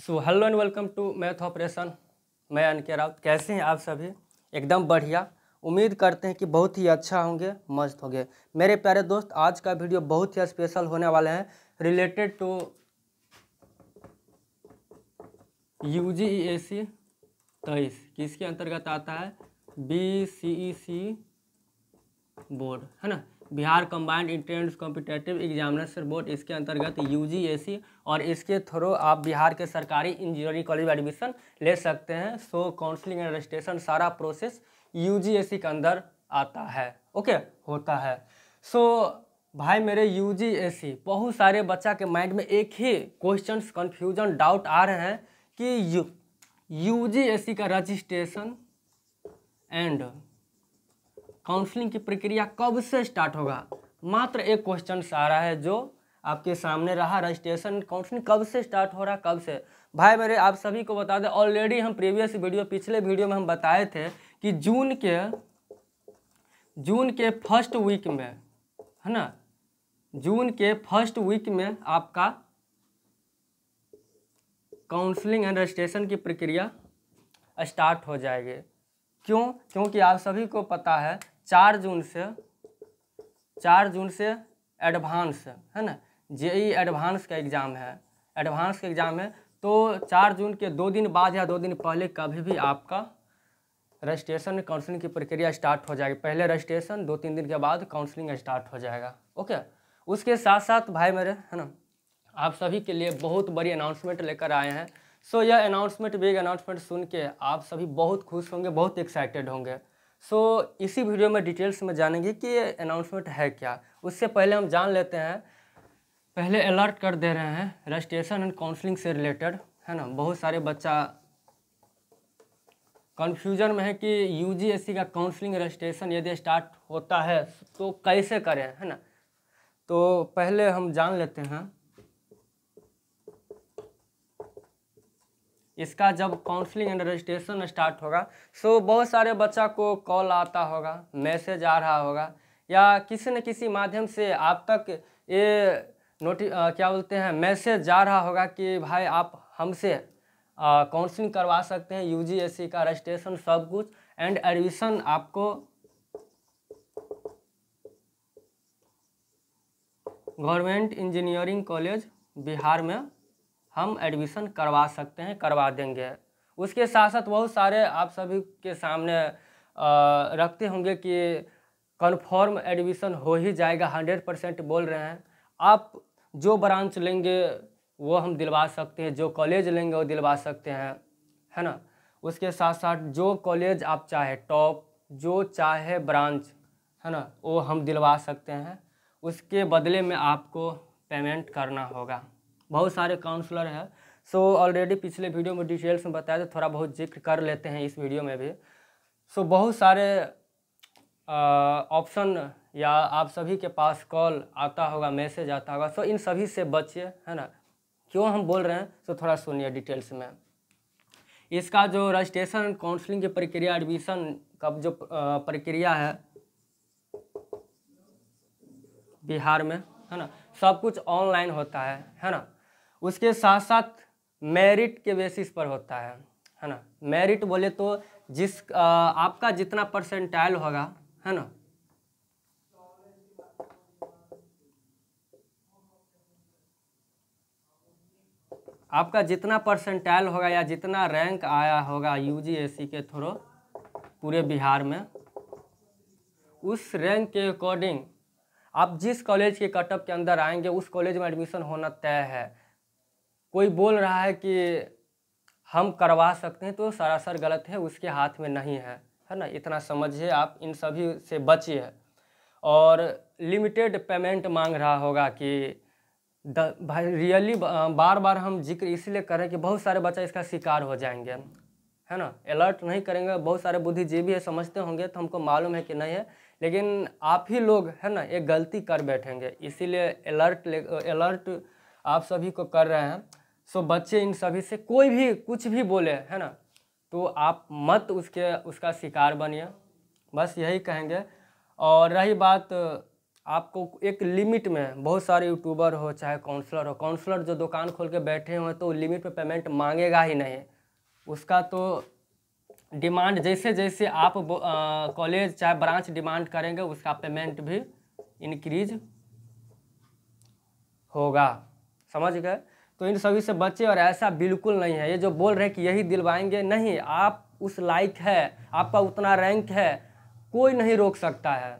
So hello and welcome to math operation. मैं अनके राउत। कैसे हैं आप सभी? एकदम बढ़िया। उम्मीद करते हैं कि बहुत ही अच्छा होंगे, मस्त होंगे। मेरे प्यारे दोस्त, आज का वीडियो बहुत ही स्पेशल होने वाले हैं रिलेटेड टू UGEAC 23। किसके अंतर्गत आता है? BCEC बोर्ड, है ना, Bihar combined entrance competitive examination board. इसके अंतर्गत UGEAC, और इसके थ्रू आप बिहार के सरकारी इंजीनियरिंग कॉलेज में एडमिशन ले सकते हैं। सो काउंसलिंग एंड रजिस्ट्रेशन सारा प्रोसेस UGEAC के अंदर आता है। ओके, होता है। सो भाई मेरे UGEAC, बहुत सारे बच्चा के माइंड में एक ही क्वेश्चन, कन्फ्यूजन, डाउट आ रहे हैं कि UGEAC का रजिस्ट्रेशन एंड काउंसलिंग की प्रक्रिया कब से स्टार्ट होगा। मात्र एक क्वेश्चन आ रहा है जो आपके सामने रहा, रजिस्ट्रेशन काउंसलिंग कब से स्टार्ट हो रहा, कब से। भाई मेरे आप सभी को बता दें, ऑलरेडी हम प्रीवियस वीडियो, पिछले वीडियो में हम बताए थे कि जून के फर्स्ट वीक में, है ना, जून के फर्स्ट वीक में आपका काउंसलिंग एंड रजिस्ट्रेशन की प्रक्रिया स्टार्ट हो जाएगी। क्यों? क्योंकि आप सभी को पता है 4 जून से एडवांस, है ना, JEE एडवांस का एग्ज़ाम है। तो 4 जून के 2 दिन बाद या 2 दिन पहले कभी भी आपका रजिस्ट्रेशन काउंसलिंग की प्रक्रिया स्टार्ट हो जाएगी। पहले रजिस्ट्रेशन, 2-3 दिन के बाद काउंसलिंग स्टार्ट हो जाएगा। ओके, उसके साथ साथ भाई मेरे, है ना, आप सभी के लिए बहुत बड़ी अनाउंसमेंट लेकर आए हैं। सो यह अनाउंसमेंट, बिग अनाउंसमेंट सुन के आप सभी बहुत खुश होंगे, बहुत एक्साइटेड होंगे। सो इसी वीडियो में डिटेल्स में जानेंगे कि ये अनाउंसमेंट है क्या। उससे पहले हम जान लेते हैं, पहले अलर्ट कर दे रहे हैं रजिस्ट्रेशन एंड काउंसलिंग से रिलेटेड, है ना। बहुत सारे बच्चा कन्फ्यूजन में है कि UGEAC का काउंसलिंग रजिस्ट्रेशन यदि स्टार्ट होता है तो कैसे करें, है ना। तो पहले हम जान लेते हैं इसका जब काउंसलिंग एंड रजिस्ट्रेशन स्टार्ट होगा। सो बहुत सारे बच्चा को कॉल आता होगा, मैसेज आ रहा होगा, या किसी न किसी माध्यम से आप तक ये क्या बोलते हैं, मैसेज जा रहा होगा कि भाई आप हमसे काउंसलिंग करवा सकते हैं, UGEAC का रजिस्ट्रेशन सब कुछ एंड एडमिशन आपको गवर्नमेंट इंजीनियरिंग कॉलेज बिहार में हम एडमिशन करवा सकते हैं, करवा देंगे। उसके साथ साथ बहुत सारे आप सभी के सामने रखते होंगे कि कन्फर्म एडमिशन हो ही जाएगा, 100% बोल रहे हैं। आप जो ब्रांच लेंगे वो हम दिलवा सकते हैं, जो कॉलेज लेंगे वो दिलवा सकते हैं, है ना। उसके साथ साथ जो कॉलेज आप चाहे, टॉप जो चाहे ब्रांच, है ना, वो हम दिलवा सकते हैं। उसके बदले में आपको पेमेंट करना होगा। बहुत सारे काउंसलर हैं। सो ऑलरेडी पिछले वीडियो में डिटेल्स में बताया, तो थोड़ा बहुत जिक्र कर लेते हैं इस वीडियो में भी। सो बहुत सारे ऑप्शन, या आप सभी के पास कॉल आता होगा, मैसेज आता होगा। सो इन सभी से बचिए, है ना। क्यों हम बोल रहे हैं, तो थोड़ा सुनिए डिटेल्स में। इसका जो रजिस्ट्रेशन काउंसलिंग की प्रक्रिया, एडमिशन का जो प्रक्रिया है बिहार में, है ना, सब कुछ ऑनलाइन होता है ना। उसके साथ साथ मेरिट के बेसिस पर होता है ना। मेरिट बोले तो आपका जितना परसेंटाइल होगा, है ना, आपका जितना परसेंटाइल होगा या जितना रैंक आया होगा UGEAC के थ्रू पूरे बिहार में, उस रैंक के अकॉर्डिंग आप जिस कॉलेज के कटअप के अंदर आएंगे उस कॉलेज में एडमिशन होना तय है। कोई बोल रहा है कि हम करवा सकते हैं तो सरासर गलत है, उसके हाथ में नहीं है ना। इतना समझिए, आप इन सभी से बचिए। और लिमिटेड पेमेंट मांग रहा होगा कि भाई रियली बार बार हम जिक्र इसलिए करें कि बहुत सारे बच्चे इसका शिकार हो जाएंगे, है ना। अलर्ट नहीं करेंगे, बहुत सारे बुद्धिजीवी है, समझते होंगे, तो हमको मालूम है कि नहीं है, लेकिन आप ही लोग, है ना, एक गलती कर बैठेंगे, इसीलिए अलर्ट आप सभी को कर रहे हैं। सो बच्चे इन सभी से कोई भी कुछ भी बोले, है ना, तो आप मत उसका शिकार बनिए, बस यही कहेंगे। और रही बात आपको एक लिमिट में, बहुत सारे यूट्यूबर हो चाहे काउंसलर हो, काउंसलर जो दुकान खोल के बैठे हुए हैं तो लिमिट पे पेमेंट मांगेगा ही नहीं, उसका तो डिमांड जैसे जैसे आप कॉलेज चाहे ब्रांच डिमांड करेंगे उसका पेमेंट भी इंक्रीज होगा। समझ गए? तो इन सभी से बचे, और ऐसा बिल्कुल नहीं है ये जो बोल रहे हैं कि यही दिलवाएंगे, नहीं, आप उस लायक है, आपका उतना रैंक है, कोई नहीं रोक सकता है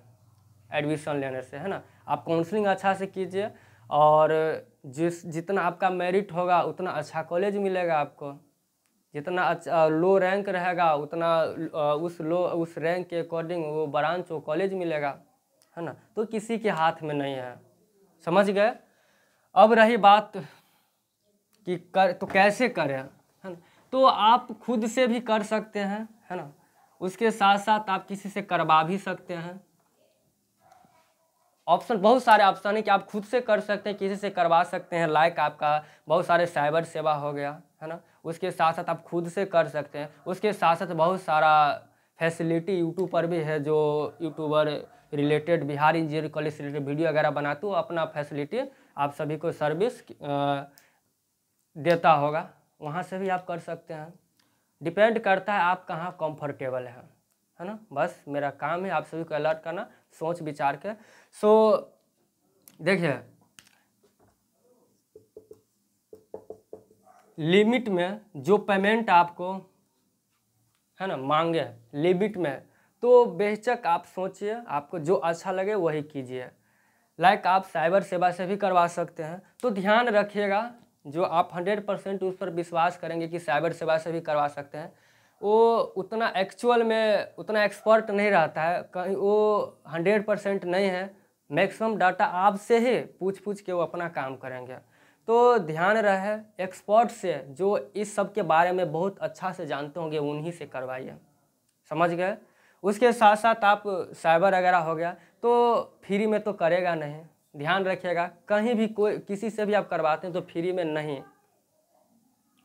एडमिशन लेने से, है ना। आप काउंसलिंग अच्छा से कीजिए और जितना आपका मेरिट होगा उतना अच्छा कॉलेज मिलेगा आपको, जितना अच्छा लो रैंक रहेगा उतना उस रैंक के अकॉर्डिंग वो ब्रांच वो कॉलेज मिलेगा, है ना। तो किसी के हाथ में नहीं है। समझ गए? अब रही बात कि तो कैसे करें, है ना। तो आप खुद से भी कर सकते हैं, है ना, उसके साथ साथ आप किसी से करवा भी सकते हैं। ऑप्शन बहुत सारे ऑप्शन है कि आप खुद से कर सकते हैं, किसी से करवा सकते हैं, लाइक आपका बहुत सारे साइबर सेवा हो गया, है ना। उसके साथ साथ आप खुद से कर सकते हैं। उसके साथ साथ बहुत सारा फैसिलिटी यूट्यूब पर भी है, जो YouTuber related Bihar engineering college से रिलेटेड वीडियो वगैरह बनाते हो, अपना फैसिलिटी आप सभी को सर्विस देता होगा, वहाँ से भी आप कर सकते हैं। डिपेंड करता है आप कहाँ कंफर्टेबल है ना। बस मेरा काम है आप सभी को अलर्ट करना, सोच विचार के। सो देखिए, लिमिट में जो पेमेंट आपको, है ना, मांगे लिमिट में, तो बेशक आप सोचिए, आपको जो अच्छा लगे वही कीजिए। लाइक आप साइबर सेवा से भी करवा सकते हैं। तो ध्यान रखिएगा, जो आप 100% उस पर विश्वास करेंगे कि साइबर सेवा से भी करवा सकते हैं, वो उतना एक्चुअल में उतना एक्सपर्ट नहीं रहता है, कहीं वो 100% नहीं है। मैक्सिमम डाटा आपसे ही पूछ के वो अपना काम करेंगे। तो ध्यान रहे, एक्सपर्ट से जो इस सब के बारे में बहुत अच्छा से जानते होंगे उन्हीं से करवाइए। समझ गए? उसके साथ साथ आप साइबर वगैरह हो गया तो फ्री में तो करेगा नहीं, ध्यान रखिएगा। कहीं भी कोई किसी से भी आप करवाते हैं तो फ्री में नहीं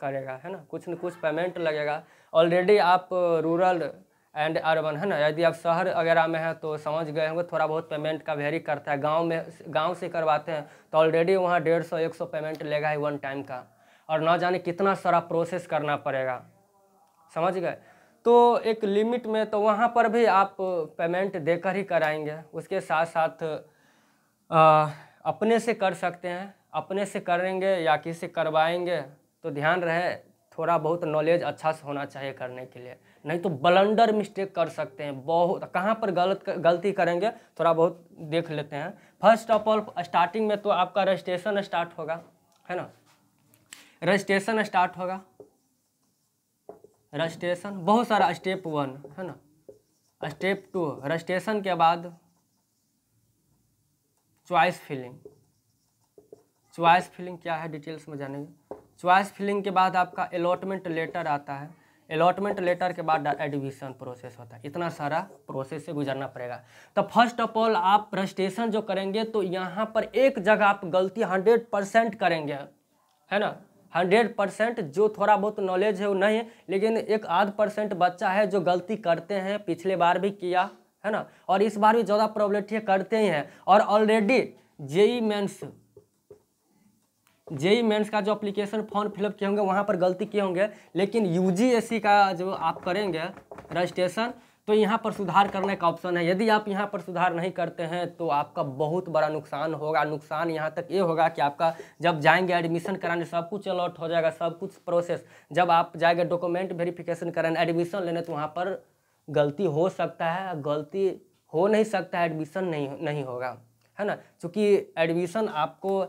करेगा, है ना, कुछ न कुछ पेमेंट लगेगा। ऑलरेडी आप रूरल एंड अर्बन, है ना, यदि आप शहर वगैरह में हैं तो समझ गए होंगे थोड़ा बहुत पेमेंट का वेरी करता है। गांव से करवाते हैं तो ऑलरेडी वहाँ 150-100 पेमेंट लेगा ही वन टाइम का, और ना जाने कितना सारा प्रोसेस करना पड़ेगा। समझ गए? तो एक लिमिट में तो वहाँ पर भी आप पेमेंट देकर ही कराएंगे। उसके साथ साथ अपने से कर सकते हैं, अपने से करेंगे या किसी से करवाएंगे तो ध्यान रहे थोड़ा बहुत नॉलेज अच्छा से होना चाहिए करने के लिए, नहीं तो ब्लंडर मिस्टेक कर सकते हैं। बहुत कहाँ पर गलती करेंगे थोड़ा बहुत देख लेते हैं। फर्स्ट ऑफ ऑल स्टार्टिंग में तो आपका रजिस्ट्रेशन स्टार्ट होगा, है ना, रजिस्ट्रेशन स्टार्ट होगा। रजिस्ट्रेशन बहुत सारा स्टेप 1, है ना, स्टेप 2 रजिस्ट्रेशन के बाद चॉइस फिलिंग। चॉइस फिलिंग क्या है डिटेल्स में जानेंगे। चॉइस फिलिंग के बाद आपका अलॉटमेंट लेटर आता है। अलॉटमेंट लेटर के बाद एडमिशन प्रोसेस होता है। इतना सारा प्रोसेस से गुजरना पड़ेगा। तो फर्स्ट ऑफ ऑल आप रजिस्ट्रेशन जो करेंगे तो यहाँ पर एक जगह आप गलती 100% करेंगे, है ना, 100%। जो थोड़ा बहुत नॉलेज है वो नहीं है, लेकिन एक आध % बच्चा है जो गलती करते हैं, पिछले बार भी किया, है ना, और इस बार भी ज़्यादा प्रोबेबिलिटी करते ही हैं। और ऑलरेडी जेई मेंस का जो एप्लीकेशन फॉर्म फिलअप किए होंगे वहाँ पर गलती किए होंगे, लेकिन यूजीएससी का जो आप करेंगे रजिस्ट्रेशन तो यहाँ पर सुधार करने का ऑप्शन है। यदि आप यहाँ पर सुधार नहीं करते हैं तो आपका बहुत बड़ा नुकसान होगा। नुकसान यहाँ तक ये होगा कि आपका जब जाएंगे एडमिशन कराने सब कुछ अलॉट हो जाएगा, सब कुछ प्रोसेस। जब आप जाएंगे डॉक्यूमेंट वेरिफिकेशन कराने एडमिशन लेने तो वहाँ पर गलती हो सकता है, गलती हो नहीं सकता है, एडमिशन नहीं होगा, है ना। क्योंकि एडमिशन आपको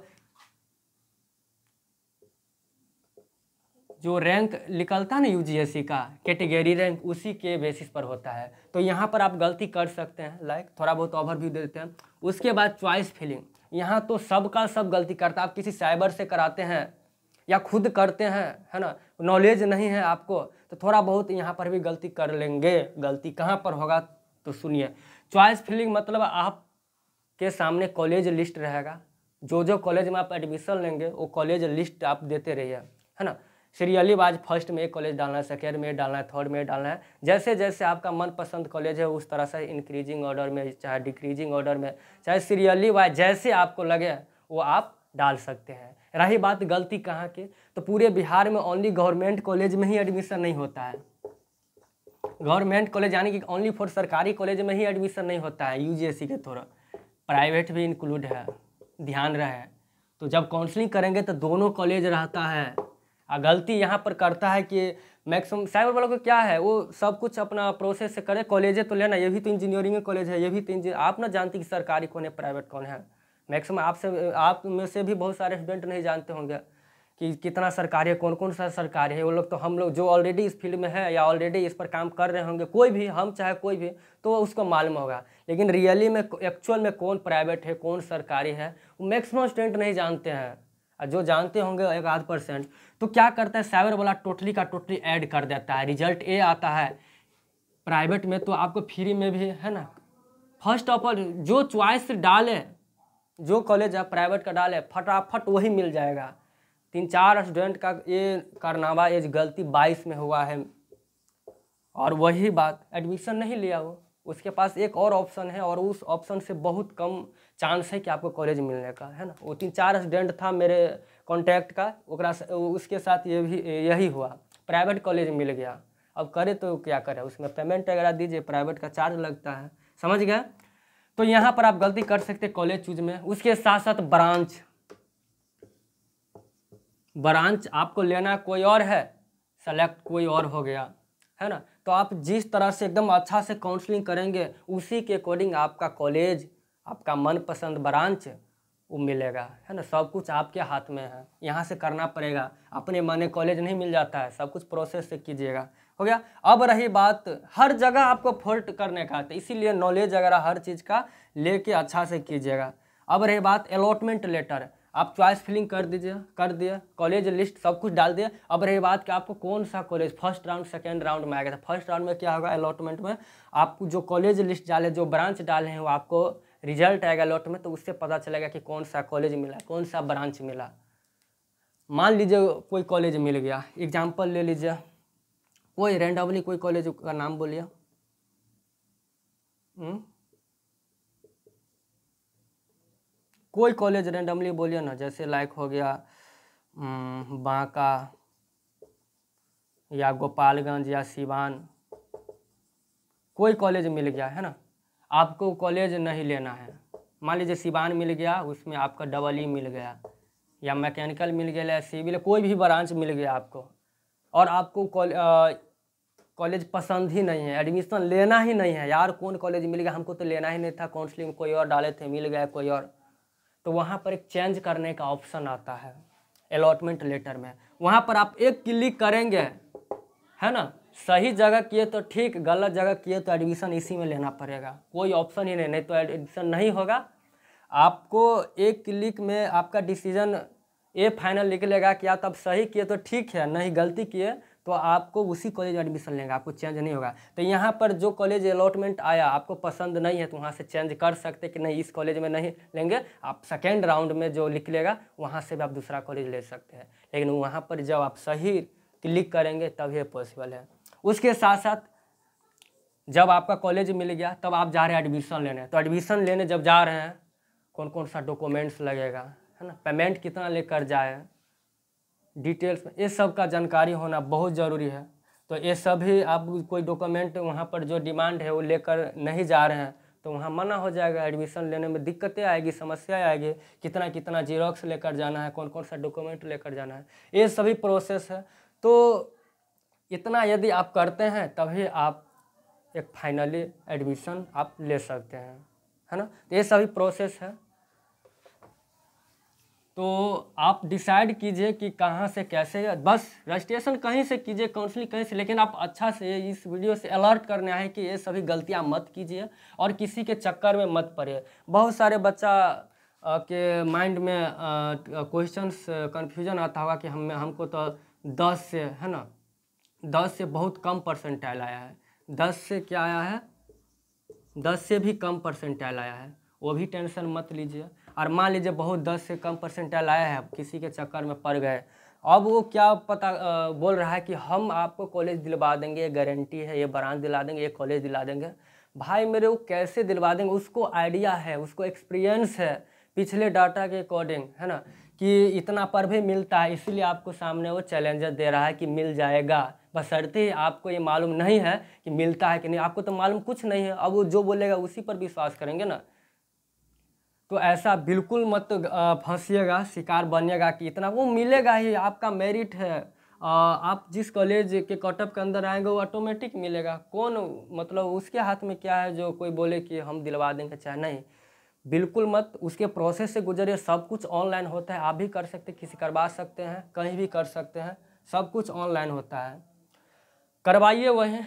जो रैंक निकलता है ना यूजीएससी का कैटेगरी रैंक, उसी के बेसिस पर होता है। तो यहाँ पर आप गलती कर सकते हैं, लाइक थोड़ा बहुत ओवरव्यू दे देते हैं। उसके बाद चॉइस फिलिंग, यहाँ तो सबका सब गलती करता है। आप किसी साइबर से कराते हैं या खुद करते हैं, है ना, नॉलेज नहीं है आपको तो थोड़ा बहुत यहाँ पर भी गलती कर लेंगे। गलती कहाँ पर होगा तो सुनिए। चॉइस फिलिंग मतलब आपके सामने कॉलेज लिस्ट रहेगा, जो कॉलेज में आप एडमिशन लेंगे वो कॉलेज लिस्ट आप देते रहिए, है ना। सीरियली वाइज फर्स्ट में एक कॉलेज डालना है, सेकेंड में डालना है, थर्ड में डालना है। जैसे जैसे आपका मनपसंद कॉलेज है उस तरह से इंक्रीजिंग ऑर्डर में, चाहे डिक्रीजिंग ऑर्डर में, चाहे सीरियली वाइज जैसे आपको लगे वो आप डाल सकते हैं। रही बात गलती कहाँ की, तो पूरे बिहार में ओनली गवर्नमेंट कॉलेज में ही एडमिशन नहीं होता है। गवर्नमेंट कॉलेज यानी कि ओनली फॉर सरकारी कॉलेज में ही एडमिशन नहीं होता है यूजीसी के थ्रू, प्राइवेट भी इंक्लूड है, ध्यान रहे। तो जब काउंसलिंग करेंगे तो दोनों कॉलेज रहता है। गलती यहाँ पर करता है कि मैक्सिमम साइबर वालों को क्या है, वो सब कुछ अपना प्रोसेस से करे, कॉलेजें तो लेना, ये भी तो इंजीनियरिंग कॉलेज है, ये भी तो आप ना जानती कि सरकारी कौन है प्राइवेट कौन है। मैक्सिमम आप में से भी बहुत सारे स्टूडेंट नहीं जानते होंगे कि कितना सरकारी है, कौन कौन सा सरकारी है। वो लोग तो हम लोग जो ऑलरेडी इस फील्ड में है या ऑलरेडी इस पर काम कर रहे होंगे, कोई भी, हम चाहे कोई भी, तो उसको मालूम होगा। लेकिन रियली में एक्चुअल में कौन प्राइवेट है कौन सरकारी है वो मैक्सिमम स्टूडेंट नहीं जानते हैं। जो जानते होंगे 1-8%। तो क्या करता है साइबर वाला, टोटली का टोटली ऐड कर देता है। रिजल्ट ए आता है प्राइवेट में तो आपको फ्री में भी है ना, फर्स्ट ऑफ ऑल जो चॉइस डाले, जो कॉलेज आप प्राइवेट का डाले फटाफट वही मिल जाएगा। 3-4 स्टूडेंट का ये कारनामा, ये गलती 22 में हुआ है, और वही बात एडमिशन नहीं लिया वो, उसके पास एक और ऑप्शन है और उस ऑप्शन से बहुत कम चांस है कि आपको कॉलेज मिलने का, है ना। वो 3-4 स्टूडेंट था मेरे कॉन्टैक्ट का, उसके साथ ये भी यही हुआ, प्राइवेट कॉलेज मिल गया। अब करे तो क्या करे, उसमें पेमेंट वगैरह दीजिए, प्राइवेट का चार्ज लगता है, समझ गए। तो यहाँ पर आप गलती कर सकते कॉलेज चूज में। उसके साथ साथ ब्रांच आपको लेना कोई और है, सेलेक्ट कोई और हो गया, है ना। तो आप जिस तरह से एकदम अच्छा से काउंसलिंग करेंगे उसी के अकॉर्डिंग आपका कॉलेज, आपका मनपसंद ब्रांच वो मिलेगा, है ना। सब कुछ आपके हाथ में है, यहाँ से करना पड़ेगा, अपने माने कॉलेज नहीं मिल जाता है, सब कुछ प्रोसेस से कीजिएगा, हो गया। अब रही बात हर जगह आपको फोल्ट करने का, तो इसीलिए नॉलेज वगैरह हर चीज़ का लेके अच्छा से कीजिएगा। अब रही बात अलॉटमेंट लेटर, आप चॉइस फिलिंग कर दिए, कॉलेज लिस्ट सब कुछ डाल दिए। अब रही बात कि आपको कौन सा college first round second round में आएगा। तो फर्स्ट राउंड में क्या होगा, अलॉटमेंट में आपको जो कॉलेज लिस्ट डाले, जो ब्रांच डाले हैं, वो आपको रिजल्ट आएगा अलॉटमेंट, तो उससे पता चलेगा कि कौन सा कॉलेज मिला, कौन सा ब्रांच मिला। मान लीजिए कोई कॉलेज मिल गया, एग्जाम्पल ले लीजिए, कोई रैंडमली कोई कॉलेज का नाम बोलिए। कोई कॉलेज रैंडमली बोलिए ना, जैसे लाइक हो गया बांका या गोपालगंज या सिवान, कोई कॉलेज मिल गया, है ना। आपको कॉलेज नहीं लेना है, मान लीजिए सिवान मिल गया, उसमें आपका EE मिल गया, या मैकेनिकल मिल गया, या सिविल, कोई भी ब्रांच मिल गया आपको, और आपको कॉलेज पसंद ही नहीं है, एडमिशन लेना ही नहीं है, यार कौन कॉलेज मिल गया, हमको तो लेना ही नहीं था, काउंसलिंग में कोई और डाले थे, मिल गया कोई और, तो वहाँ पर एक चेंज करने का ऑप्शन आता है अलॉटमेंट लेटर में। वहाँ पर आप एक क्लिक करेंगे, है ना, सही जगह किए तो ठीक, गलत जगह किए तो एडमिशन इसी में लेना पड़ेगा, कोई ऑप्शन ही नहीं तो एडमिशन नहीं होगा। आपको एक क्लिक में आपका डिसीजन ये फाइनल निकलेगा कि आप सही किए तो ठीक है, नहीं गलती किए तो आपको उसी कॉलेज एडमिशन लेंगे, आपको चेंज नहीं होगा। तो यहाँ पर जो कॉलेज अलॉटमेंट आया आपको पसंद नहीं है तो वहाँ से चेंज कर सकते कि नहीं इस कॉलेज में नहीं लेंगे, आप सेकेंड राउंड में जो निकलेगा वहाँ से भी आप दूसरा कॉलेज ले सकते हैं। लेकिन वहाँ पर जब आप सही क्लिक करेंगे तब ये पॉसिबल है। उसके साथ साथ जब आपका कॉलेज मिल गया तब आप जा रहे हैं एडमिशन लेने, तो एडमिशन लेने जब जा रहे हैं कौन कौन सा डॉक्यूमेंट्स लगेगा, है ना, पेमेंट कितना लेकर जाए, डिटेल्स, ये सब का जानकारी होना बहुत ज़रूरी है। तो ये सभी आप कोई डॉक्यूमेंट वहाँ पर जो डिमांड है वो लेकर नहीं जा रहे हैं तो वहाँ मना हो जाएगा, एडमिशन लेने में दिक्कतें आएगी, समस्या आएगी, कितना कितना जीरोक्स लेकर जाना है, कौन कौन सा डॉक्यूमेंट लेकर जाना है, ये सभी प्रोसेस है। तो इतना यदि आप करते हैं तभी आप एक फाइनली एडमिशन आप ले सकते हैं, है ना। तो ये सभी प्रोसेस है। तो आप डिसाइड कीजिए कि कहाँ से कैसे, बस रजिस्ट्रेशन कहीं से कीजिए, काउंसलिंग कहीं से, लेकिन आप अच्छा से इस वीडियो से अलर्ट करना है कि ये सभी गलतियाँ मत कीजिए और किसी के चक्कर में मत पड़िए। बहुत सारे बच्चा के माइंड में क्वेश्चंस कन्फ्यूजन आता होगा कि हमको तो 10 से, है ना, 10 से बहुत कम परसेंटाइल आया है, 10 से क्या आया है, 10 से भी कम परसेंटाइल आया है, वो भी टेंशन मत लीजिए। और मान लीजिए बहुत 10 से कम परसेंटाइल आया है, किसी के चक्कर में पड़ गए अब वो क्या पता बोल रहा है कि हम आपको कॉलेज दिलवा देंगे, ये गारंटी है, ये ब्रांच दिला देंगे, ये कॉलेज दिला देंगे। भाई मेरे वो कैसे दिलवा देंगे, उसको आइडिया है, उसको एक्सपीरियंस है पिछले डाटा के अकॉर्डिंग, है ना, कि इतना पर भी मिलता है, इसीलिए आपको सामने वो चैलेंजर दे रहा है कि मिल जाएगा, बशर्ते ही आपको ये मालूम नहीं है कि मिलता है कि नहीं। आपको तो मालूम कुछ नहीं है, अब वो जो बोलेगा उसी पर विश्वास करेंगे ना। तो ऐसा बिल्कुल मत फंसिएगा, शिकार बनिएगा कि इतना वो मिलेगा ही, आपका मेरिट है। आप जिस कॉलेज के कटअप के अंदर आएंगे वो ऑटोमेटिक मिलेगा। कौन मतलब उसके हाथ में क्या है जो कोई बोले कि हम दिलवा देंगे चाहे नहीं। बिल्कुल मत, उसके प्रोसेस से गुजरिए। सब कुछ ऑनलाइन होता है, आप भी कर सकते, किसी करवा सकते हैं, कहीं भी कर सकते हैं, सब कुछ ऑनलाइन होता है। करवाइए वहीं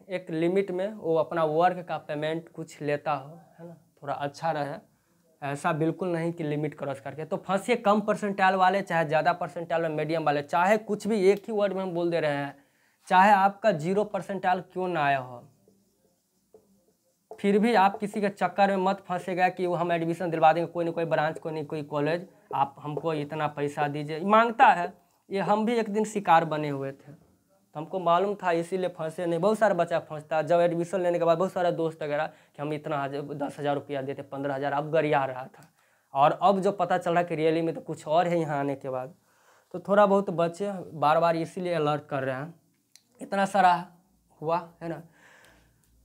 एक लिमिट में, वो अपना वर्क का पेमेंट कुछ लेता हो, है ना, थोड़ा अच्छा रहे। ऐसा बिल्कुल नहीं कि लिमिट क्रॉस करके। तो फंसिए कम परसेंटाइल वाले चाहे ज़्यादा परसेंटाइल वाले, मीडियम वाले, चाहे कुछ भी एक ही वर्ड में हम बोल दे रहे हैं, चाहे आपका 0 परसेंटाइल क्यों ना आया हो, फिर भी आप किसी के चक्कर में मत फंसेगा कि वो हम एडमिशन दिलवा देंगे, कोई ना कोई ब्रांच, कोई ना कोई कॉलेज, आप हमको इतना पैसा दीजिए, मांगता है। ये हम भी एक दिन शिकार बने हुए थे, तो हमको मालूम था, इसीलिए फंसे नहीं। बहुत सारा बच्चा फंसता है जब एडमिशन लेने के बाद, बहुत सारे दोस्त वगैरह कि हम इतना 10,000 रुपया देते, 15,000, अब गरिया रहा था। और अब जो पता चल रहा है कि रियली में तो कुछ और है यहाँ आने के बाद। तो थोड़ा बहुत बच्चे बार बार इसीलिए अलर्ट कर रहे हैं, इतना सारा हुआ है ना।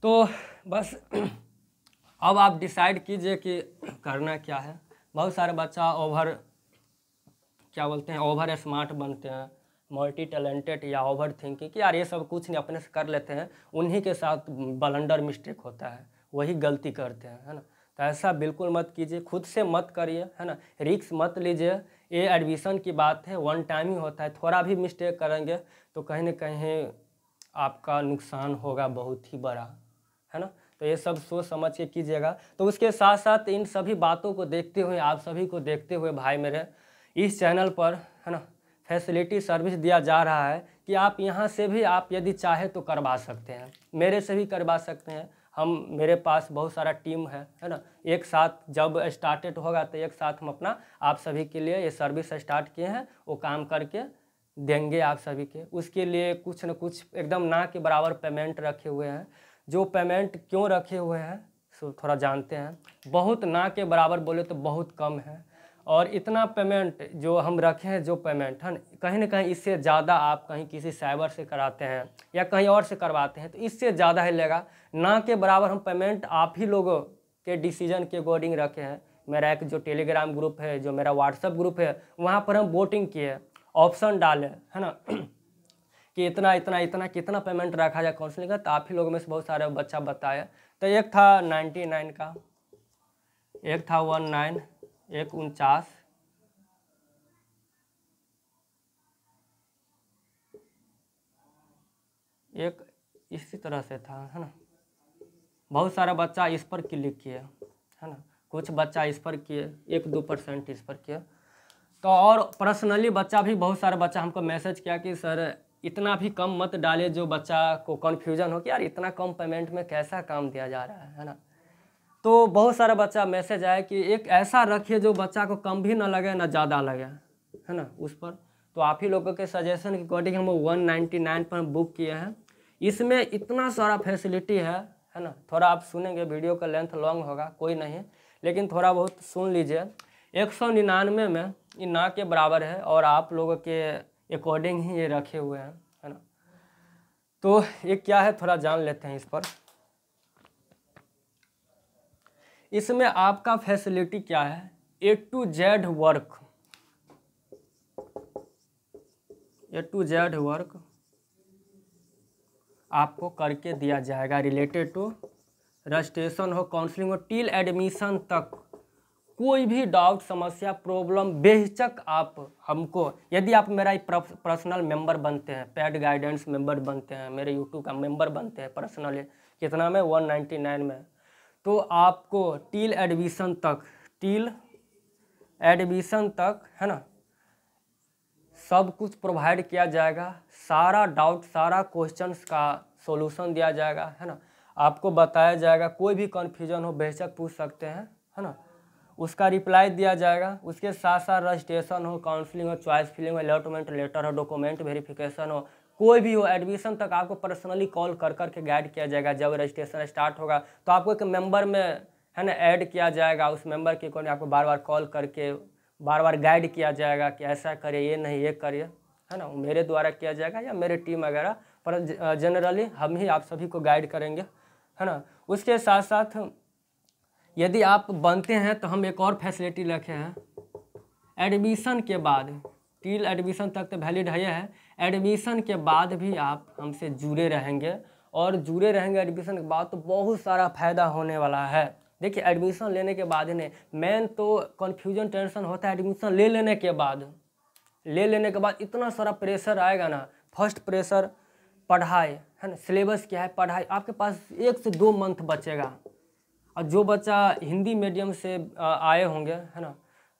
तो बस अब आप डिसाइड कीजिए कि करना क्या है। बहुत सारे बच्चा क्या बोलते हैं, ओवर स्मार्ट बनते हैं, मल्टी टैलेंटेड या ओवर थिंकिंग कि यार ये सब कुछ नहीं, अपने से कर लेते हैं, उन्हीं के साथ ब्लंडर मिस्टेक होता है, वही गलती करते हैं, है ना। तो ऐसा बिल्कुल मत कीजिए, खुद से मत करिए, है ना, रिस्क मत लीजिए। ये एडमिशन की बात है, वन टाइम ही होता है, थोड़ा भी मिस्टेक करेंगे तो कहीं ना कहीं आपका नुकसान होगा बहुत ही बड़ा, है ना। तो ये सब सोच समझ के कीजिएगा। तो उसके साथ साथ इन सभी बातों को देखते हुए, आप सभी को देखते हुए भाई मेरे, इस चैनल पर, है ना, फैसिलिटी सर्विस दिया जा रहा है कि आप यहाँ से भी आप यदि चाहे तो करवा सकते हैं, मेरे से भी करवा सकते हैं। मेरे पास बहुत सारा टीम है ना। एक साथ जब स्टार्टेड होगा तो एक साथ हम अपना आप सभी के लिए ये सर्विस स्टार्ट किए हैं, वो काम करके देंगे आप सभी के। उसके लिए कुछ न कुछ एकदम ना के बराबर पेमेंट रखे हुए हैं। जो पेमेंट क्यों रखे हुए हैं सो थोड़ा जानते हैं। बहुत ना के बराबर बोले तो बहुत कम है, और इतना पेमेंट जो हम रखे हैं, जो पेमेंट है कहीं ना कहीं इससे ज़्यादा आप कहीं किसी साइबर से कराते हैं या कहीं और से करवाते हैं तो इससे ज़्यादा ही लेगा। ना के बराबर हम पेमेंट आप ही लोगों के डिसीजन के अकॉर्डिंग रखे हैं। मेरा एक जो टेलीग्राम ग्रुप है, जो मेरा व्हाट्सअप ग्रुप है, वहाँ पर हम वोटिंग किए, ऑप्शन डाले, है ना कि इतना इतना इतना कितना पेमेंट रखा जाए काउंसलिंग का। तो आप ही लोगों में से बहुत सारे बच्चा बताया। तो एक था 99 का, एक था 19, एक 49, एक इसी तरह से था, है ना। बहुत सारा बच्चा इस पर क्लिक किए, है ना, कुछ बच्चा इस पर किए, 1-2% इस पर किए। तो और पर्सनली बच्चा भी, बहुत सारा बच्चा हमको मैसेज किया कि सर इतना भी कम मत डाले, जो बच्चा को कन्फ्यूजन हो कि यार इतना कम पेमेंट में कैसा काम दिया जा रहा है ना। तो बहुत सारा बच्चा मैसेज आया कि एक ऐसा रखिए जो बच्चा को कम भी ना लगे ना ज़्यादा लगे, है ना, उस पर। तो आप ही लोगों के सजेशन के अकॉर्डिंग हम 199 पर बुक किए हैं। इसमें इतना सारा फैसिलिटी है ना। थोड़ा आप सुनेंगे, वीडियो का लेंथ लॉन्ग होगा, कोई नहीं, लेकिन थोड़ा बहुत सुन लीजिए। 199 में ये ना के बराबर है, और आप लोगों के अकॉर्डिंग ही ये रखे हुए हैं, है ना। तो ये क्या है थोड़ा जान लेते हैं इस पर। इसमें आपका फैसिलिटी क्या है, A to Z work, A to Z work आपको करके दिया जाएगा, रिलेटेड टू रजिस्ट्रेशन हो, काउंसलिंग हो, टिल एडमिशन तक। कोई भी डाउट, समस्या, प्रॉब्लम, बेहिचक आप हमको, यदि आप मेरा पर्सनल मेंबर बनते हैं, पेड गाइडेंस मेंबर बनते हैं, मेरे यूट्यूब का मेंबर बनते हैं पर्सनली, कितना में 199 में, तो आपको टिल एडमिशन तक, है ना, सब कुछ प्रोवाइड किया जाएगा। सारा डाउट, सारा क्वेश्चंस का सॉल्यूशन दिया जाएगा, है ना। आपको बताया जाएगा, कोई भी कन्फ्यूजन हो बेशक पूछ सकते हैं, है ना। उसका रिप्लाई दिया जाएगा। उसके साथ साथ रजिस्ट्रेशन हो, काउंसलिंग हो, चॉइस फिलिंग हो, अलॉटमेंट लेटर हो, डॉक्यूमेंट वेरिफिकेशन हो, कोई भी हो, एडमिशन तक आपको पर्सनली कॉल कर के गाइड किया जाएगा। जब रजिस्ट्रेशन स्टार्ट होगा तो आपको एक मेंबर में है ना ऐड किया जाएगा। उस मेंबर के अकॉर्डिंग आपको बार बार कॉल करके बार बार गाइड किया जाएगा कि ऐसा करिए, ये नहीं ये करिए, है ना। मेरे द्वारा किया जाएगा या मेरे टीम वगैरह, पर जनरली हम ही आप सभी को गाइड करेंगे, है ना। उसके साथ साथ यदि आप बनते हैं तो हम एक और फैसिलिटी रखे हैं। एडमिशन के बाद, टिल एडमिशन तक तो वैलिड है, एडमिशन के बाद भी आप हमसे जुड़े रहेंगे। और जुड़े रहेंगे एडमिशन के बाद तो बहुत सारा फ़ायदा होने वाला है। देखिए एडमिशन लेने के बाद ही नहीं, मेन तो कन्फ्यूजन टेंशन होता है एडमिशन ले लेने के बाद इतना सारा प्रेशर आएगा ना। फर्स्ट प्रेशर पढ़ाई, है ना, सिलेबस क्या है, पढ़ाई। आपके पास 1 से 2 मंथ बचेगा। और जो बच्चा हिंदी मीडियम से आए होंगे, है ना,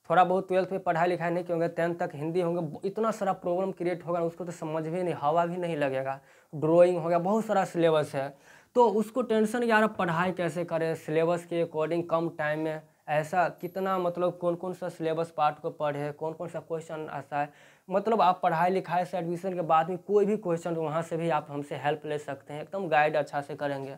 थोड़ा बहुत 12th में पढ़ाई लिखाई नहीं किए होंगे, 10th तक हिंदी होंगे, इतना सारा प्रॉब्लम क्रिएट होगा उसको तो समझ भी नहीं, हवा भी नहीं लगेगा। ड्राइंग हो गया, बहुत सारा सिलेबस है, तो उसको टेंशन यार अब पढ़ाई कैसे करें, सिलेबस के अकॉर्डिंग कम टाइम में ऐसा कितना, मतलब कौन कौन सा सिलेबस पार्ट को पढ़े, कौन कौन सा क्वेश्चन आता है। मतलब आप पढ़ाई लिखाई से एडमिशन के बाद में कोई भी क्वेश्चन वहाँ से भी आप हमसे हेल्प ले सकते हैं, एकदम गाइड अच्छा से करेंगे।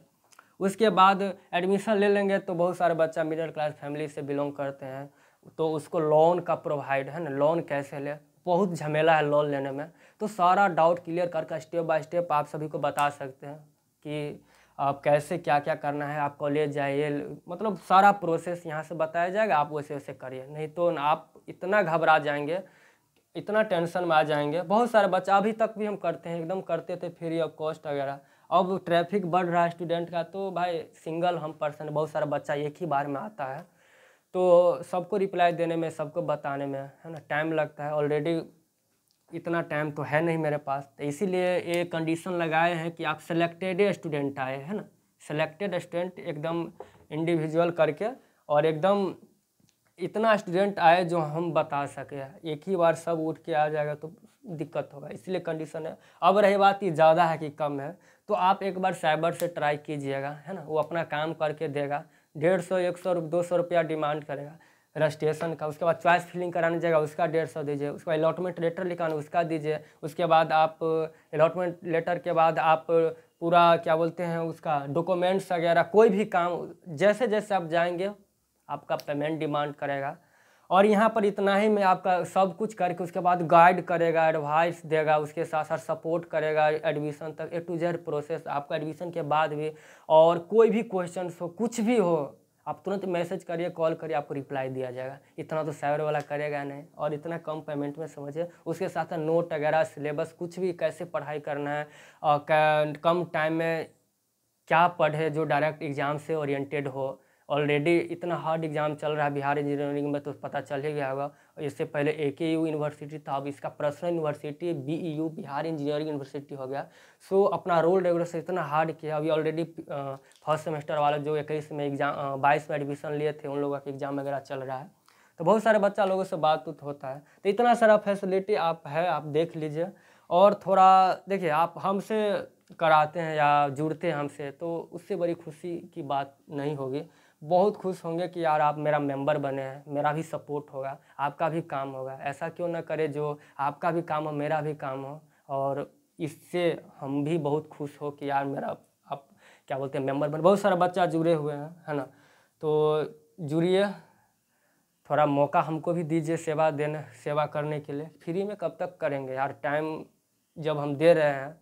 उसके बाद एडमिशन ले लेंगे तो बहुत सारे बच्चा मिडिल क्लास फैमिली से बिलोंग करते हैं, तो उसको लोन का प्रोवाइड, है ना, लोन कैसे ले, बहुत झमेला है लोन लेने में। तो सारा डाउट क्लियर करके स्टेप बाय स्टेप आप सभी को बता सकते हैं कि आप कैसे क्या क्या करना है। आप कॉलेज जाइए, मतलब सारा प्रोसेस यहाँ से बताया जाएगा, आप वैसे वैसे करिए, नहीं तो आप इतना घबरा जाएंगे, इतना टेंशन में आ जाएंगे। बहुत सारे बच्चा अभी तक भी हम करते हैं, एकदम करते थे फ्री ऑफ कॉस्ट वगैरह। अब ट्रैफिक बढ़ रहा है स्टूडेंट का, तो भाई सिंगल हम पर्सन, बहुत सारा बच्चा एक ही बार में आता है, तो सबको रिप्लाई देने में, सबको बताने में, है ना, टाइम लगता है। ऑलरेडी इतना टाइम तो है नहीं मेरे पास, तो इसीलिए ये कंडीशन लगाए हैं कि आप सिलेक्टेड स्टूडेंट आए, है ना, सिलेक्टेड स्टूडेंट एकदम इंडिविजुअल करके, और एकदम इतना स्टूडेंट आए जो हम बता सके। एक ही बार सब उठ के आ जाएगा तो दिक्कत होगा, इसलिए कंडीशन है। अब रही बात कि ज़्यादा है कि कम है, तो आप एक बार साइबर से ट्राई कीजिएगा, है ना, वो अपना काम करके देगा। 150, 100, 200 रुपया डिमांड करेगा रजिस्ट्रेशन का। उसके बाद चॉइस फिलिंग कराने जाएगा, उसका 150 दीजिए। उसके बाद अलॉटमेंट लेटर लिखाना, उसका दीजिए। उसके बाद आप अलॉटमेंट लेटर के बाद आप पूरा क्या बोलते हैं उसका डॉक्यूमेंट्स वगैरह, कोई भी काम जैसे जैसे आप जाएंगे आपका पेमेंट डिमांड करेगा। और यहाँ पर इतना ही मैं आपका सब कुछ करके उसके बाद गाइड करेगा, एडवाइस देगा, उसके साथ साथ सपोर्ट करेगा एडमिशन तक, A to Z प्रोसेस आपका एडमिशन के बाद भी। और कोई भी क्वेश्चन हो, कुछ भी हो, आप तुरंत मैसेज करिए, कॉल करिए, आपको रिप्लाई दिया जाएगा। इतना तो साइबर वाला करेगा नहीं, और इतना कम पेमेंट में समझिए। उसके साथ साथ नोट वगैरह, सिलेबस, कुछ भी कैसे पढ़ाई करना है, और कम टाइम में क्या पढ़े जो डायरेक्ट एग्ज़ाम से ओरिएंटेड हो। ऑलरेडी इतना हार्ड एग्ज़ाम चल रहा है बिहार इंजीनियरिंग में, तो पता चल ही गया होगा। इससे पहले AKU यूनिवर्सिटी था, अब इसका personal university BEU Bihar engineering university हो गया। सो अपना रोल रेगुलेशन इतना हार्ड किया। अभी ऑलरेडी फर्स्ट सेमेस्टर वाले जो 21 में एग्ज़ाम 22 में एडमिशन लिए थे, उन लोगों का एग्ज़ाम वगैरह चल रहा है, तो बहुत सारे बच्चा लोगों से बात होता है। तो इतना सारा फैसिलिटी आप देख लीजिए। और थोड़ा देखिए, आप हमसे कराते हैं या जुड़ते हैं हमसे, तो उससे बड़ी खुशी की बात नहीं होगी। बहुत खुश होंगे कि यार आप मेरा मेंबर बने हैं, मेरा भी सपोर्ट होगा, आपका भी काम होगा। ऐसा क्यों ना करे जो आपका भी काम हो, मेरा भी काम हो, और इससे हम भी बहुत खुश हो कि यार मेरा आप क्या बोलते हैं मेंबर बने। बहुत सारा बच्चा जुड़े हुए हैं, है ना, तो जुड़िए, थोड़ा मौका हमको भी दीजिए सेवा करने के लिए। फ्री में कब तक करेंगे यार, टाइम जब हम दे रहे हैं,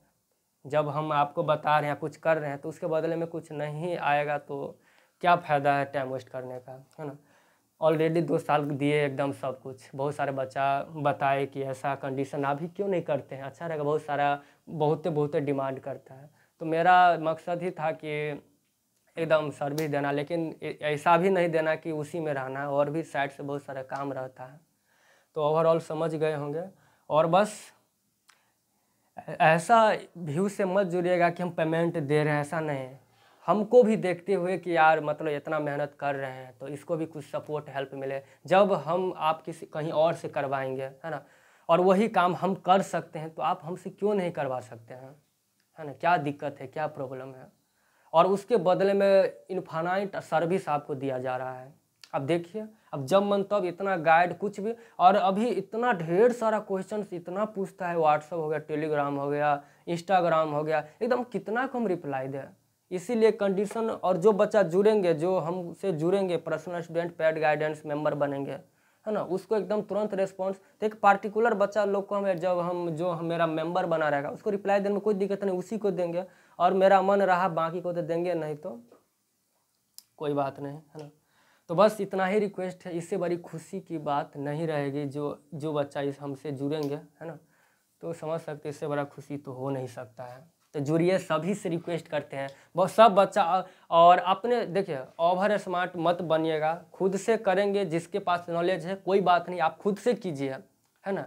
जब हम आपको बता रहे हैं, कुछ कर रहे हैं, तो उसके बदले में कुछ नहीं आएगा तो क्या फ़ायदा है टाइम वेस्ट करने का, है ना। ऑलरेडी 2 साल दिए एकदम सब कुछ। बहुत सारे बच्चा बताए कि ऐसा कंडीशन आप ही क्यों नहीं करते हैं, अच्छा रहेगा। बहुत सारा बहुत डिमांड करता है, तो मेरा मकसद ही था कि एकदम सर्विस देना, लेकिन ऐसा भी नहीं देना कि उसी में रहना, और भी साइड से बहुत सारा काम रहता है। तो ओवरऑल समझ गए होंगे। और बस ऐसा व्यू से मत जुड़िएगा कि हम पेमेंट दे रहे हैं, ऐसा नहीं है। हमको भी देखते हुए कि यार मतलब इतना मेहनत कर रहे हैं, तो इसको भी कुछ सपोर्ट हेल्प मिले। जब हम आप किसी कहीं और से करवाएंगे, है ना, और वही काम हम कर सकते हैं, तो आप हमसे क्यों नहीं करवा सकते हैं, है ना। क्या दिक्कत है, क्या प्रॉब्लम है। और उसके बदले में इनफाइनाइट सर्विस आपको दिया जा रहा है। अब देखिए, अब जब मन तब इतना गाइड कुछ भी, और अभी इतना ढेर सारा क्वेश्चन इतना पूछता है, व्हाट्सअप हो गया, टेलीग्राम हो गया, इंस्टाग्राम हो गया, एकदम कितना कम रिप्लाई दे। इसीलिए कंडीशन, और जो बच्चा जुड़ेंगे, जो हमसे जुड़ेंगे, personal student paid guidance member बनेंगे, है ना, उसको एकदम तुरंत रिस्पॉन्स। तो एक पार्टिकुलर बच्चा लोग को हमें जब हम जो मेरा मेंबर बना रहेगा उसको रिप्लाई देने में कोई दिक्कत नहीं, उसी को देंगे, और मेरा मन रहा बाकी को तो देंगे, नहीं तो कोई बात नहीं, है ना। तो बस इतना ही रिक्वेस्ट है, इससे बड़ी खुशी की बात नहीं रहेगी। जो बच्चा इस हमसे जुड़ेंगे, है ना, तो समझ सकते इससे बड़ा खुशी तो हो नहीं सकता है। तो जुड़िए, सभी से रिक्वेस्ट करते हैं, बहुत सब बच्चा। और अपने देखिए ओवर स्मार्ट मत बनिएगा, खुद से करेंगे, जिसके पास नॉलेज है कोई बात नहीं, आप खुद से कीजिए, है ना,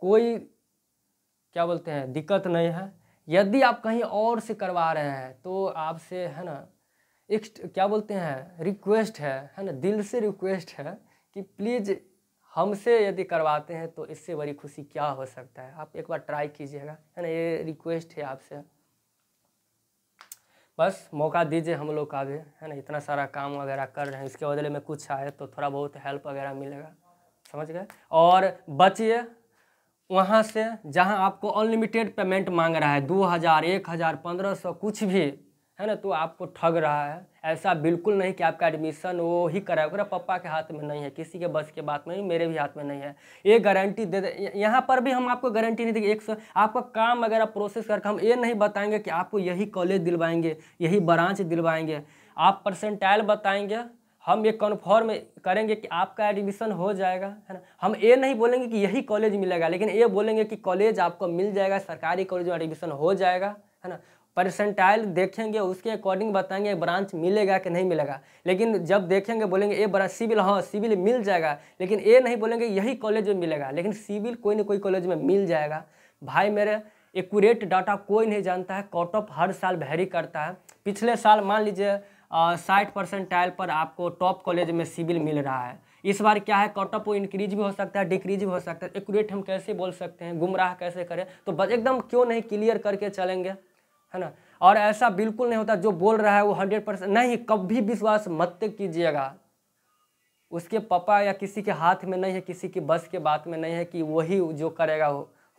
कोई क्या बोलते हैं दिक्कत नहीं है। यदि आप कहीं और से करवा रहे हैं तो आपसे, है ना, एक क्या बोलते हैं रिक्वेस्ट है ना, दिल से रिक्वेस्ट है कि प्लीज़ हमसे यदि करवाते हैं तो इससे बड़ी खुशी क्या हो सकता है। आप एक बार ट्राई कीजिएगा, है ना, ये रिक्वेस्ट है आपसे। बस मौका दीजिए हम लोग का भी, है ना, इतना सारा काम वगैरह कर रहे हैं, इसके बदले में कुछ आए तो थोड़ा बहुत हेल्प वगैरह मिलेगा, समझ गए। और बचिए वहाँ से जहाँ आपको अनलिमिटेड पेमेंट मांग रहा है, 2000, 1000, 1500 कुछ भी, है ना, तो आपको ठग रहा है। ऐसा बिल्कुल नहीं कि आपका एडमिशन वो ही कराए, पूरा पापा के हाथ में नहीं है, किसी के बस के बात में नहीं, मेरे भी हाथ में नहीं है। ये गारंटी दे दे, यहाँ पर भी हम आपको गारंटी नहीं देंगे 100 आपका काम वगैरह प्रोसेस करके हम ये नहीं बताएंगे कि आपको यही कॉलेज दिलवाएंगे, यही ब्रांच दिलवाएंगे। आप परसेंटाइल बताएंगे, हम ये कन्फर्म करेंगे कि आपका एडमिशन हो जाएगा, है ना। हम ये नहीं बोलेंगे कि यही कॉलेज मिलेगा, लेकिन ये बोलेंगे कि कॉलेज आपको मिल जाएगा, सरकारी कॉलेज में एडमिशन हो जाएगा, है ना। परसेंटाइल देखेंगे, उसके अकॉर्डिंग बताएंगे ब्रांच मिलेगा कि नहीं मिलेगा। लेकिन जब देखेंगे बोलेंगे ये ब्रांच सिविल, हाँ सिविल मिल जाएगा, लेकिन ये नहीं बोलेंगे यही कॉलेज में मिलेगा, लेकिन सिविल कोई ना कोई कॉलेज में मिल जाएगा। भाई मेरे एक्यूरेट डाटा कोई नहीं जानता है, कट ऑफ हर साल वेरी करता है। पिछले साल मान लीजिए 60 परसेंटाइल पर आपको टॉप कॉलेज में सिविल मिल रहा है। इस बार क्या है, कट ऑफ वो इंक्रीज भी हो सकता है, डिक्रीज भी हो सकता है। एक्यूरेट हम कैसे बोल सकते हैं, गुमराह कैसे करें, तो एकदम क्यों नहीं क्लियर करके चलेंगे, है ना। और ऐसा बिल्कुल नहीं होता जो बोल रहा है वो 100% नहीं, कभी विश्वास मत कीजिएगा। उसके पापा या किसी के हाथ में नहीं है, किसी की बस के बात में नहीं है कि वही जो करेगा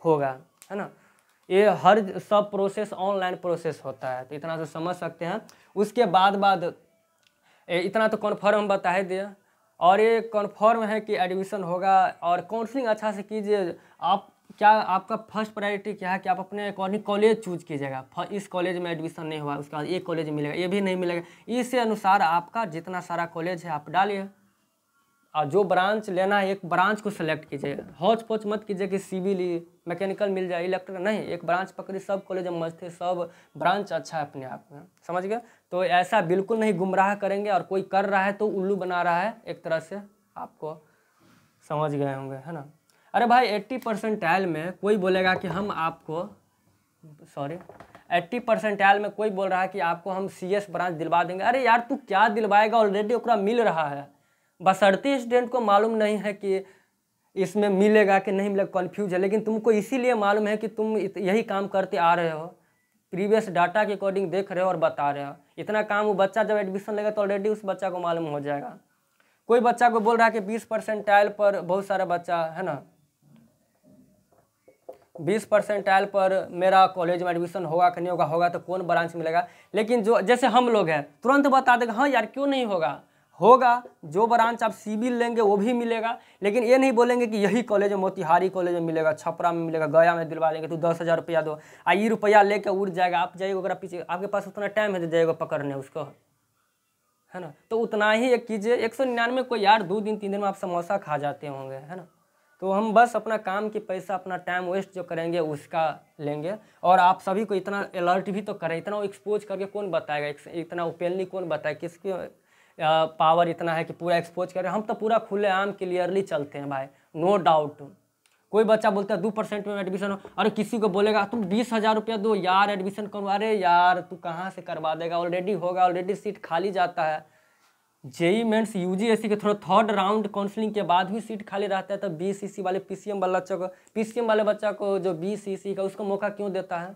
होगा, है ना। ये हर सब प्रोसेस ऑनलाइन प्रोसेस होता है, तो इतना तो समझ सकते हैं। उसके बाद इतना तो कन्फर्म हम बता ही दिए, और ये कन्फर्म है कि एडमिशन होगा। और काउंसलिंग अच्छा से कीजिए। आप क्या, आपका फर्स्ट प्रायोरिटी क्या है कि आप अपने अकॉर्डिंग कॉलेज चूज कीजिएगा। इस कॉलेज में एडमिशन नहीं हुआ, उसके बाद ये कॉलेज मिलेगा, ये भी नहीं मिलेगा, इससे अनुसार आपका जितना सारा कॉलेज है आप डालिए, और जो ब्रांच लेना है एक ब्रांच को सेलेक्ट कीजिए। हौच पौच मत कीजिए कि सिविल मैकेनिकल मिल जाए, इलेक्ट्रिकल नहीं, एक ब्रांच पकड़ी, सब कॉलेज में मस्त है, सब ब्रांच अच्छा है अपने आप में, समझ गए। तो ऐसा बिल्कुल नहीं गुमराह करेंगे, और कोई कर रहा है तो उल्लू बना रहा है एक तरह से, आपको समझ गए होंगे, है ना। अरे भाई 80 परसेंटाइल में कोई बोलेगा कि हम आपको 80 परसेंटाइल में कोई बोल रहा है कि आपको हम CS ब्रांच दिलवा देंगे। अरे यार तू क्या दिलवाएगा, ऑलरेडी ओकरा मिल रहा है, बशर्ते स्टूडेंट को मालूम नहीं है कि इसमें मिलेगा कि नहीं मिलेगा, कन्फ्यूज है। लेकिन तुमको इसीलिए मालूम है कि तुम यही काम करते आ रहे हो, प्रीवियस डाटा के अकॉर्डिंग देख रहे हो और बता रहे हो। इतना काम वो बच्चा जब एडमिशन लेगा तो ऑलरेडी उस बच्चा को मालूम हो जाएगा। कोई बच्चा को बोल रहा है कि 20 परसेंटाइल पर, बहुत सारा बच्चा है ना, 20 परसेंटाइल पर मेरा कॉलेज में एडमिशन होगा कि नहीं होगा, होगा तो कौन ब्रांच मिलेगा। लेकिन जो जैसे हम लोग हैं तुरंत बता देगा हाँ यार क्यों नहीं होगा, होगा। जो ब्रांच आप सिविल लेंगे वो भी मिलेगा, लेकिन ये नहीं बोलेंगे कि यही कॉलेज में, मोतिहारी कॉलेज में मिलेगा, छपरा में मिलेगा, गया में दिलवा देंगे, तो 10,000 रुपया दो, ये रुपया लेके उड़ जाएगा, आप जाइएगा ओकरा पीछे, आपके पास उतना टाइम है तो जाइएगा पकड़ने उसको, है ना। तो उतना ही एक कीजिए। 199 को यार 2 दिन 3 दिन में आप समोसा खा जाते होंगे, है ना। तो हम बस अपना काम की पैसा, अपना टाइम वेस्ट जो करेंगे उसका लेंगे। और आप सभी को इतना अलर्ट भी तो करें, इतना एक्सपोज करके कौन बताएगा, इतना ओपनली कौन बताए, किसकी पावर इतना है कि पूरा एक्सपोज करें। हम तो पूरा खुलेआम क्लियरली चलते हैं भाई, नो डाउट। कोई बच्चा बोलता है 2% में एडमिशन हो, अरे किसी को बोलेगा तुम 20,000 रुपया दो यार एडमिशन करो, अरे यार तू कहाँ से करवा देगा, ऑलरेडी होगा, ऑलरेडी सीट खाली जाता है। जेई मेंस UGSC के थोड़ा 3rd राउंड काउंसलिंग के बाद भी सीट खाली रहता है, तो BCC वाले PCM वाले बच्चा को जो BCC का उसको मौका क्यों देता है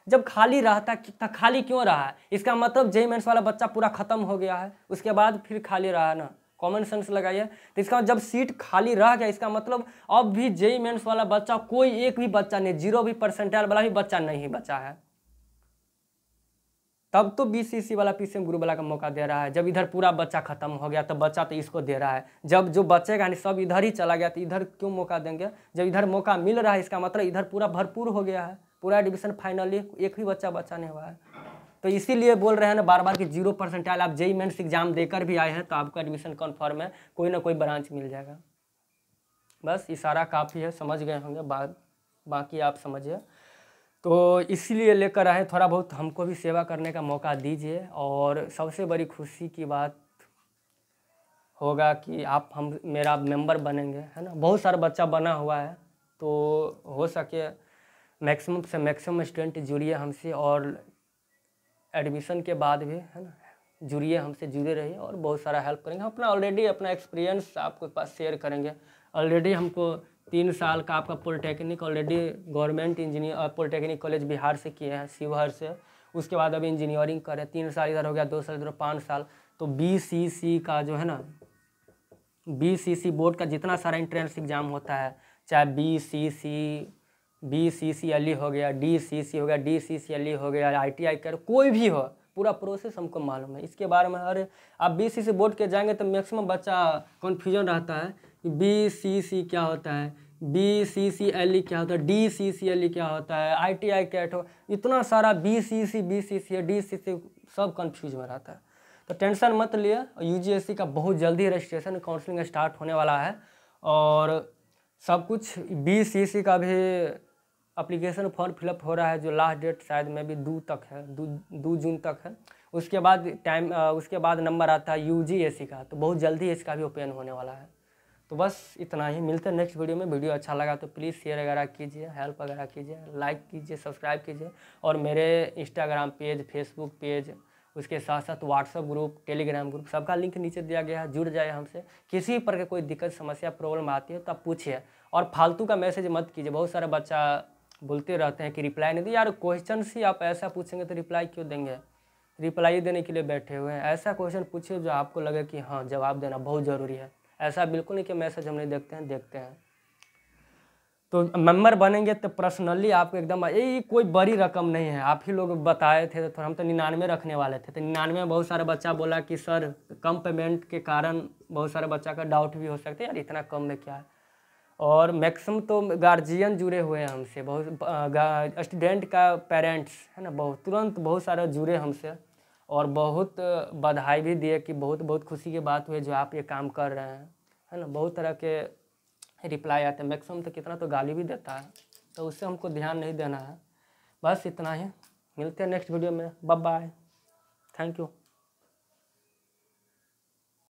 जब खाली रहता है। कितना खाली क्यों रहा है, इसका मतलब जेई मेंस वाला बच्चा पूरा खत्म हो गया है, उसके बाद फिर खाली रहा है ना, कॉमन सेंस लगाइए। तो इसका जब सीट खाली रह गया, इसका मतलब अब भी जेईई मेंस वाला बच्चा कोई एक भी बच्चा नहीं, 0 भी परसेंटाइल वाला भी बच्चा नहीं बचा है। तब तो बीसीसी वाला पीसीएम ग्रुप वाला का मौका दे रहा है। जब इधर पूरा बच्चा खत्म हो गया तो बच्चा तो इसको दे रहा है। जब जो बचेगा नहीं सब इधर ही चला गया तो इधर क्यों मौका देंगे? जब इधर मौका मिल रहा है इसका मतलब इधर पूरा भरपूर हो गया है, पूरा एडमिशन फाइनली एक भी बच्चा बचा नहीं हुआ है। तो इसीलिए बोल रहे हैं ना बार बार कि 0 परसेंटाइल आप जेईई मेंस एग्जाम देकर भी आए हैं तो आपको एडमिशन कन्फर्म है, कोई ना कोई ब्रांच मिल जाएगा। बस इशारा काफ़ी है, समझ गए होंगे, बाकी आप समझिए। तो इसीलिए लेकर आए, थोड़ा बहुत हमको भी सेवा करने का मौका दीजिए। और सबसे बड़ी खुशी की बात होगा कि आप हम मेरा मेंबर बनेंगे, है ना। बहुत सारा बच्चा बना हुआ है, तो हो सके मैक्सिमम से मैक्सिमम स्टूडेंट जुड़िए हमसे, और एडमिशन के बाद भी, है ना, जुड़िए हमसे, जुड़े रहिए और बहुत सारा हेल्प करेंगे। अपना ऑलरेडी अपना एक्सपीरियंस आपके पास शेयर करेंगे। ऑलरेडी हमको 3 साल का आपका polytechnic already government engineer polytechnic college Bihar से किए हैं, शिवहर से। उसके बाद अभी इंजीनियरिंग करें, 3 साल इधर हो गया, 2 साल इधर, 5 साल। तो बीसीसी का जो है ना, बीसीसी बोर्ड का जितना सारा एंट्रेंस एग्जाम होता है, चाहे बीसीसीएलई हो गया, डीसीसी हो गया, डीसीसीएलई हो गया, आईटीआई कर, कोई भी हो, पूरा प्रोसेस हमको मालूम है इसके बारे में। अरे आप बीसीसी बोर्ड के जाएंगे तो मैक्सिमम बच्चा कन्फ्यूजन रहता है कि बीसीसी क्या होता है, बीसीसीएलई क्या होता है, डीसीसीएलई क्या होता है, आईटीआई कैट हो, इतना सारा बीसीसी डीसीसी सब कन्फ्यूज में रहता है। तो टेंशन मत लिए, यूजीएससी का बहुत जल्दी रजिस्ट्रेशन काउंसलिंग स्टार्ट होने वाला है। और सब कुछ बीसीसी का भी एप्लीकेशन फॉर्म फिलअप हो रहा है, जो लास्ट डेट शायद में भी 2 तक है, 2 जून तक है। उसके बाद उसके बाद नंबर आता है यूजीएससी का, तो बहुत जल्दी इसका भी ओपन होने वाला है। तो बस इतना ही, मिलते हैं नेक्स्ट वीडियो में। वीडियो अच्छा लगा तो प्लीज़ शेयर वगैरह कीजिए, हेल्प वगैरह कीजिए, लाइक कीजिए, सब्सक्राइब कीजिए। और मेरे इंस्टाग्राम पेज, फेसबुक पेज, उसके साथ साथ व्हाट्सअप ग्रुप, टेलीग्राम ग्रुप, सबका लिंक नीचे दिया गया है, जुड़ जाए हमसे। किसी पर के कोई दिक्कत, समस्या, प्रॉब्लम आती है तो आप पूछिए, और फालतू का मैसेज मत कीजिए। बहुत सारे बच्चा बोलते रहते हैं कि रिप्लाई नहीं दी। यार क्वेश्चन ही आप ऐसा पूछेंगे तो रिप्लाई क्यों देंगे? रिप्लाई देने के लिए बैठे हुए हैं। ऐसा क्वेश्चन पूछिए जो आपको लगे कि हाँ जवाब देना बहुत ज़रूरी है। ऐसा बिल्कुल नहीं कि मैसेज हम नहीं देखते हैं। तो मेंबर बनेंगे तो पर्सनली आपको एकदम, ये कोई बड़ी रकम नहीं है, आप ही लोग बताए थे। तो हम तो 99 रखने वाले थे, तो 99 में बहुत सारा बच्चा बोला कि सर कम पेमेंट के कारण बहुत सारे बच्चा का डाउट भी हो सकता है, यार इतना कम में क्या है। और मैक्सिमम तो गार्जियन जुड़े हुए हैं हमसे, बहुत स्टूडेंट का पेरेंट्स है ना, तुरंत बहुत सारे जुड़े हमसे, और बहुत बधाई भी दिए कि बहुत खुशी की बात हुई जो आप ये काम कर रहे हैं, है ना। बहुत तरह के रिप्लाई आते हैं, मैक्सिमम तो कितना तो गाली भी देता है, तो उससे हमको ध्यान नहीं देना है। बस इतना ही, मिलते हैं नेक्स्ट वीडियो में, बाय बाय, थैंक यू।